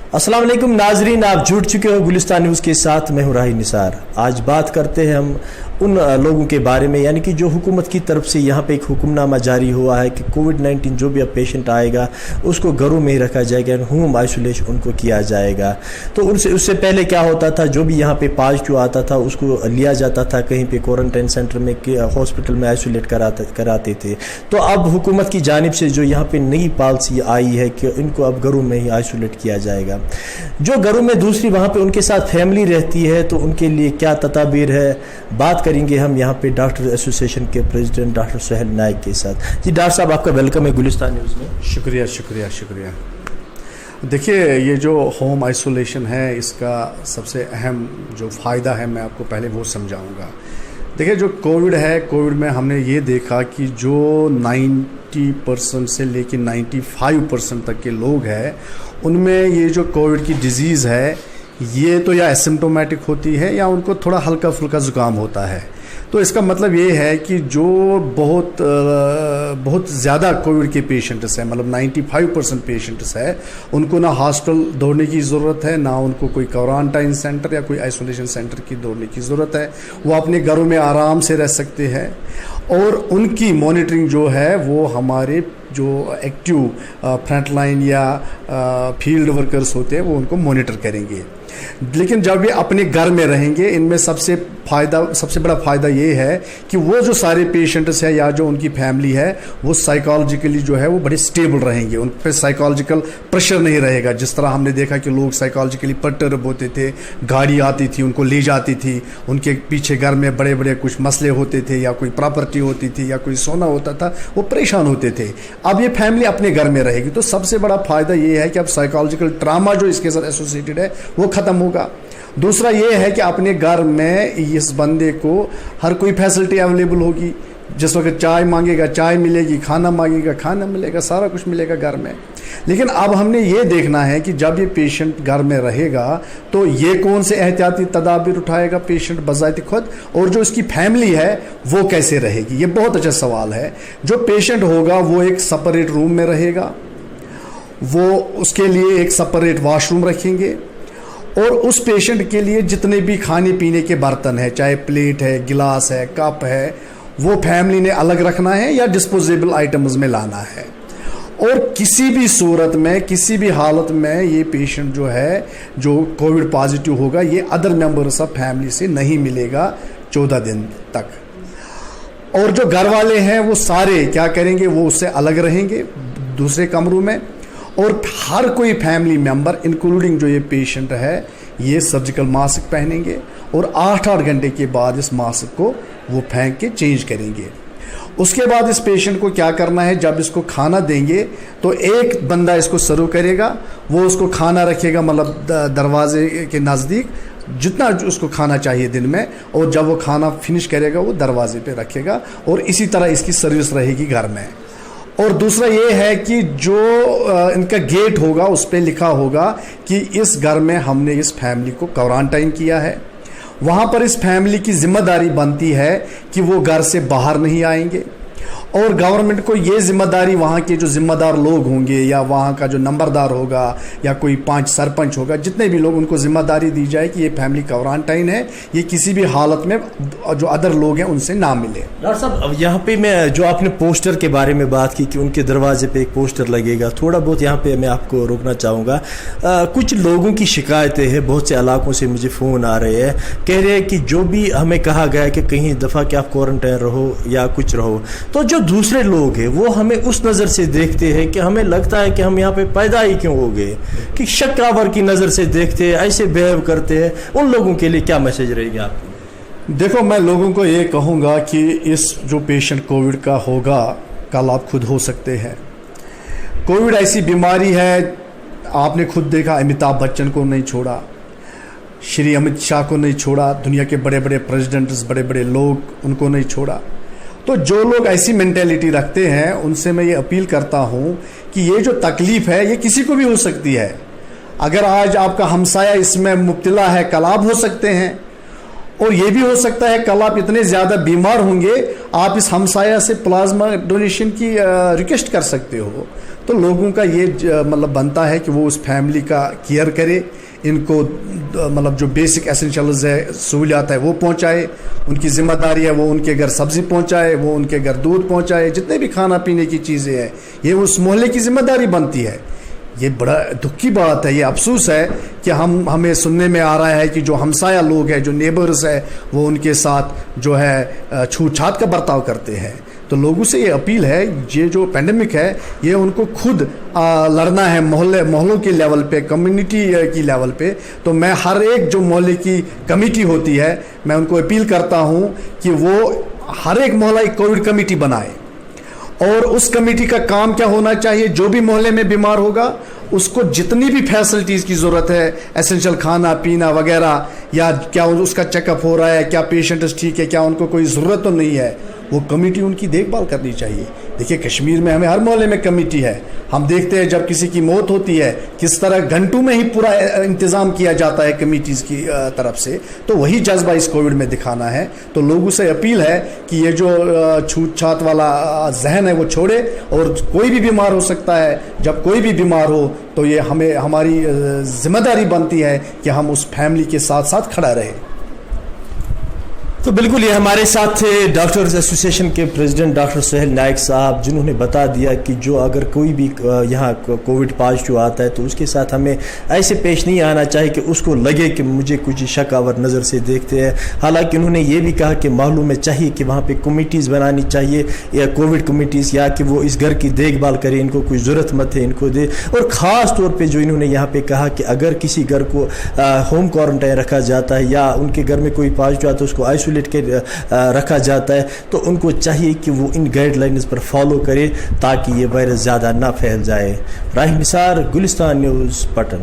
अस्सलाम वालेकुम नाजरीन, आप जुड़ चुके हो गुलिस्तान न्यूज़ के साथ। मैं हूं राही निसार। आज बात करते हैं हम उन लोगों के बारे में, यानी कि जो हुकूमत की तरफ से यहाँ पे एक हुक्मनामा जारी हुआ है कि कोविड-19 जो भी अब पेशेंट आएगा उसको घरों में ही रखा जाएगा, होम आइसोलेशन उनको किया जाएगा। तो उससे पहले क्या होता था, जो भी यहाँ पे पॉजिटिव आता था उसको लिया जाता था कहीं पे क्वारंटाइन सेंटर में, हॉस्पिटल में आइसोलेट कराते थे। तो अब हुकूमत की जानिब से जो यहाँ पे नई पॉलिसी आई है कि इनको अब घरों में ही आइसोलेट किया जाएगा। जो घरों में दूसरी वहाँ पे उनके साथ फैमिली रहती है तो उनके लिए क्या तदाबीर है, बात करेंगे हम यहाँ पे डॉक्टर एसोसिएशन के प्रेसिडेंट डॉक्टर सुहेल नाइक के साथ। जी डॉक्टर साहब, आपका वेलकम है गुलिस्तान न्यूज़ में। शुक्रिया शुक्रिया शुक्रिया। देखिए, ये जो होम आइसोलेशन है इसका सबसे अहम जो फ़ायदा है मैं आपको पहले वो समझाऊंगा। देखिए, जो कोविड है, कोविड में हमने ये देखा कि जो 90% से लेकर 95% तक के लोग हैं उनमें ये जो कोविड की डिज़ीज़ है ये तो या एसिम्प्टोमेटिक होती है या उनको थोड़ा हल्का फुल्का ज़ुकाम होता है। तो इसका मतलब ये है कि जो बहुत ज़्यादा कोविड के पेशेंट्स हैं, मतलब 95% पेशेंट्स हैं, उनको ना हॉस्पिटल दौड़ने की ज़रूरत है, ना उनको कोई क्वारंटाइन सेंटर या कोई आइसोलेशन सेंटर की दौड़ने की ज़रूरत है। वो अपने घरों में आराम से रह सकते हैं और उनकी मॉनिटरिंग जो है वो हमारे जो एक्टिव फ्रंट लाइन या फील्ड वर्कर्स होते हैं वो उनको मॉनिटर करेंगे। लेकिन जब ये अपने घर में रहेंगे, इनमें सबसे बड़ा फ़ायदा ये है कि वो जो सारे पेशेंट्स हैं या जो उनकी फैमिली है वो साइकोलॉजिकली जो है वो बड़े स्टेबल रहेंगे, उन पर साइकोलॉजिकल प्रेशर नहीं रहेगा। जिस तरह हमने देखा कि लोग साइकोलॉजिकली पर्टर्ब होते थे, गाड़ी आती थी उनको ले जाती थी, उनके पीछे घर में बड़े बड़े कुछ मसले होते थे या कोई प्रॉपर्टी होती थी या कोई सोना होता था, वो परेशान होते थे। अब ये फैमिली अपने घर में रहेगी तो सबसे बड़ा फ़ायदा ये है कि अब साइकोलॉजिकल ट्रामा जो इसके साथ एसोसिएटेड है वो ख़त्म होगा। दूसरा ये है कि अपने घर में इस बंदे को हर कोई फैसिलिटी अवेलेबल होगी। जिस वक्त चाय मांगेगा चाय मिलेगी, खाना मांगेगा खाना मिलेगा, सारा कुछ मिलेगा घर में। लेकिन अब हमने ये देखना है कि जब ये पेशेंट घर में रहेगा तो ये कौन से एहतियाती तदाबीर उठाएगा पेशेंट बज़ाती खुद, और जो इसकी फैमिली है वो कैसे रहेगी। ये बहुत अच्छा सवाल है। जो पेशेंट होगा वो एक सेपरेट रूम में रहेगा, वो उसके लिए एक सेपरेट वॉशरूम रखेंगे और उस पेशेंट के लिए जितने भी खाने पीने के बर्तन है, चाहे प्लेट है, गिलास है, कप है, वो फैमिली ने अलग रखना है या डिस्पोजेबल आइटम्स में लाना है। और किसी भी सूरत में, किसी भी हालत में ये पेशेंट जो है जो कोविड पॉजिटिव होगा ये अदर मेंबर्स ऑफ फैमिली से नहीं मिलेगा 14 दिन तक। और जो घर वाले हैं वो सारे क्या करेंगे, वो उससे अलग रहेंगे दूसरे कमरों में। और हर कोई फैमिली मेंबर इंक्लूडिंग जो ये पेशेंट है ये सर्जिकल मास्क पहनेंगे और 8-8 घंटे के बाद इस मास्क को वो फेंक के चेंज करेंगे। उसके बाद इस पेशेंट को क्या करना है, जब इसको खाना देंगे तो एक बंदा इसको सर्व करेगा, वो उसको खाना रखेगा मतलब दरवाजे के नज़दीक जितना उसको खाना चाहिए दिन में, और जब वो खाना फिनिश करेगा वो दरवाजे पे रखेगा। और इसी तरह इसकी सर्विस रहेगी घर में। और दूसरा ये है कि जो इनका गेट होगा उस पर लिखा होगा कि इस घर में हमने इस फैमिली को क्वारंटाइन किया है। वहाँ पर इस फैमिली की जिम्मेदारी बनती है कि वो घर से बाहर नहीं आएंगे। और गवर्नमेंट को ये जिम्मेदारी, वहाँ के जो जिम्मेदार लोग होंगे या वहाँ का जो नंबरदार होगा या कोई 5 सरपंच होगा, जितने भी लोग, उनको जिम्मेदारी दी जाए कि ये फैमिली क्वारंटाइन है, ये किसी भी हालत में जो अदर लोग हैं उनसे ना मिले। डॉक्टर साहब, अब यहाँ पे मैं जो आपने पोस्टर के बारे में बात की कि उनके दरवाजे पे एक पोस्टर लगेगा, थोड़ा बहुत यहाँ पे मैं आपको रोकना चाहूँगा। कुछ लोगों की शिकायतें हैं, बहुत से इलाकों से मुझे फ़ोन आ रहे हैं, कह रहे हैं कि जो भी हमें कहा गया है कि कहीं दफ़ा कि आप क्वारंटाइन रहो या कुछ रहो, तो जो दूसरे लोग हैं वो हमें उस नज़र से देखते हैं कि हमें लगता है कि हम यहाँ पे पैदा ही क्यों हो गए, कि शक्कावर की नज़र से देखते हैं, ऐसे बिहेव करते हैं। उन लोगों के लिए क्या मैसेज रहेगी आपकी? देखो, मैं लोगों को ये कहूँगा कि इस जो पेशेंट कोविड का होगा कल आप खुद हो सकते हैं। कोविड ऐसी बीमारी है, आपने खुद देखा अमिताभ बच्चन को नहीं छोड़ा, श्री अमित शाह को नहीं छोड़ा, दुनिया के बड़े बड़े प्रेसिडेंट्स, बड़े बड़े लोग, उनको नहीं छोड़ा। तो जो लोग ऐसी मेंटेलिटी रखते हैं उनसे मैं ये अपील करता हूँ कि ये जो तकलीफ़ है ये किसी को भी हो सकती है। अगर आज आपका हमसाया इसमें मुब्तला है, कल आप हो सकते हैं। और ये भी हो सकता है कल आप इतने ज़्यादा बीमार होंगे, आप इस हमसाया से प्लाज्मा डोनेशन की रिक्वेस्ट कर सकते हो। تو لوگوں کا یہ مطلب بنتا ہے کہ وہ اس فیملی کا کیئر کرے, ان کو مطلب جو بیسک ایسنشلز ہے, سہولیات ہے وہ پہنچائے. ان کی ذمہ داری ہے وہ ان کے گھر سبزی پہنچائے, وہ ان کے گھر دودھ پہنچائے, جتنے بھی کھانا پینے کی چیزیں ہیں یہ اس محلے کی ذمہ داری بنتی ہے. یہ بڑا دکھ کی بات ہے, یہ افسوس ہے کہ ہمیں سننے میں آ رہا ہے کہ جو ہمسایہ لوگ ہیں, جو نیبرز ہیں, وہ ان کے ساتھ جو ہے چھوٹ چھات کا برتاؤ کرتے ہیں. تو لوگوں سے یہ اپیل ہے, یہ جو پینڈیمک ہے یہ ان کو خود لڑنا ہے محلوں کے لیول پہ, کمیونٹی کی لیول پہ. تو میں ہر ایک جو محلے کی کمیٹی ہوتی ہے میں ان کو اپیل کرتا ہوں کہ وہ ہر ایک محلہ ایک کووڈ کمیٹی بنائے, اور اس کمیٹی کا کام کیا ہونا چاہیے, جو بھی محلے میں بیمار ہوگا اس کو جتنی بھی فیسلٹیز کی ضرورت ہے, ایسنشل کھانا پینا وغیرہ, یا کیا اس کا چیک اپ ہو رہا ہے, کیا پیشنٹس ٹھیک ہے, کیا ان کو کوئی ضرورت تو نہیں ہے, وہ کمیٹی ان کی دیکھ بھال کرنی چاہیے. دیکھیے کشمیر میں ہمیں ہر محلے میں کمیٹی ہے, ہم دیکھتے ہیں جب کسی کی موت ہوتی ہے کس طرح گھنٹوں میں ہی پورا انتظام کیا جاتا ہے کمیٹیز کی طرف سے. تو وہی جذبہ اس کووڈ میں دکھانا ہے. تو لوگوں سے اپیل ہے کہ یہ جو چھوٹ چھات والا ذہن ہے وہ چھوڑے, اور کوئی بھی بیمار ہو سکتا ہے. جب کوئی بھی بیمار ہو تو یہ ہماری ذمہ داری بنتی ہے کہ ہم اس فیملی کے ساتھ ساتھ کھڑا رہے. تو بالکل یہ ہمارے ساتھ تھے ڈاکٹرز ایسوسیشن کے پریزیڈنٹ ڈاکٹر سہیل نائک صاحب, جنہوں نے بتا دیا کہ جو اگر کوئی بھی یہاں کووڈ پازیٹیو آتا ہے تو اس کے ساتھ ہمیں ایسے پیش نہیں آنا چاہیے کہ اس کو لگے کہ مجھے کچھ شک آور نظر سے دیکھتے ہیں. حالانکہ انہوں نے یہ بھی کہا کہ محلوں میں چاہیے کہ وہاں پہ کمیٹیز بنانی چاہیے, یا کووڈ کمیٹیز, یا کہ وہ اس گھر کی دیکھ بھال کرے, ان کو کوئی ضرورت مت ہے ان کو دے. اور خاص طور پہ جو انہوں نے یہاں پہ کہا کہ اگر کسی گھر کو ہوم کوارنٹائن رکھا جاتا ہے, یا ان کے گھر میں کوئی پازیٹیو آتا ہے اس کو آئسولیٹ کے رکھا جاتا ہے, تو ان کو چاہیے کہ وہ ان گائیڈ لائنز پر فالو کرے تاکہ یہ وائرس زیادہ نہ پھیل جائے. راہی نثار, گلستان نیوز, پٹن.